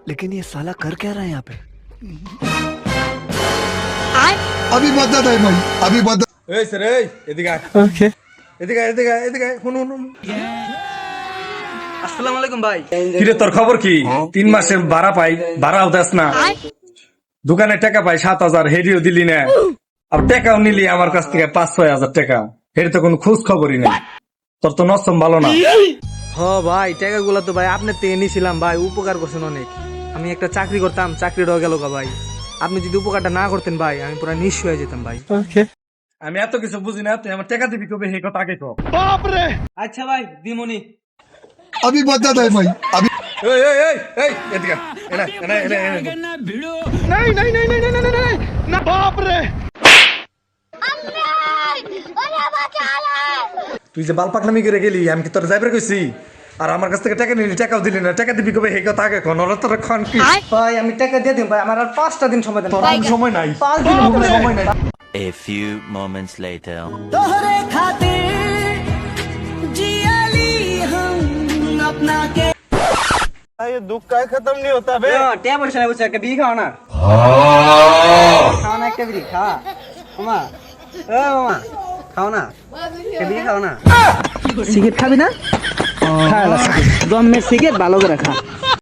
लेकिन ये साला कर क्या रहा है यहाँ पे? अभी बदला है भाई, अभी बदला। এই স্যার এই এদিকে আয় ओके। এদিকে আয়, এদিকে আয়, এদিকে আয়, শুনুন अस्सलाम वालेकुम भाई। কিরে তোর খবর কি 3 মাসের ভাড়া পাই ভাড়াও দেস না দোকানে টাকা পাই 7,000 হেরিও দিলি না আর টাকাও নিলি আমার কাছ থেকে 5-6 হাজার টাকা হেরি তো কোনো খোঁজ খবরই নেই তোর তো নসম ভালো না হ ভাই টাকাগুলো তো ভাই আপনার থেকে নিয়েছিলাম ভাই, উপকার করছেন অনেক। আমি একটা চাকরি করতাম, চাকরিটাও গেল গা ভাই। আপনি যদি উপকারটা না করতেন ভাই, আমি পুরো নিঃস্ব হয়ে যেতাম ভাই। ओके। আমি এত কিছু বুঝি না তুই আমার টাকা দিবি কবে হে কথা আগে কর আচ্ছা ভাই দিমনি। अभी बदला है भाई, अभी। এই এই এই এই এদিকে আয়, এনে এনে এনে এনে তুই যে বাল পাকলামি করে গেলি আমি কি তোর যাইবার কইছি আর আমার কাছ থেকে টাকা নিলি টাকাও দিলি না টাকা দিবি কবে হে কথা আগে কর নরে তোর খান কি ভাই আমি টাকা দিয়ে দিন ভাই, আমার আর 5টা দিন সময় দেন। তোর কোনো সময় নাই 5 দিন সময় নাই। A few moments later. টিয়া পয়সা নাই বুঝছে, একটা বিড়ি খাও না। খাও না একটা বিড়ি, খা মামা। ও মামা খাও না, একটা বিড়ি খাও না। সিগারেট খাবি না? খা দমের সিগারেট ভালো করে খা।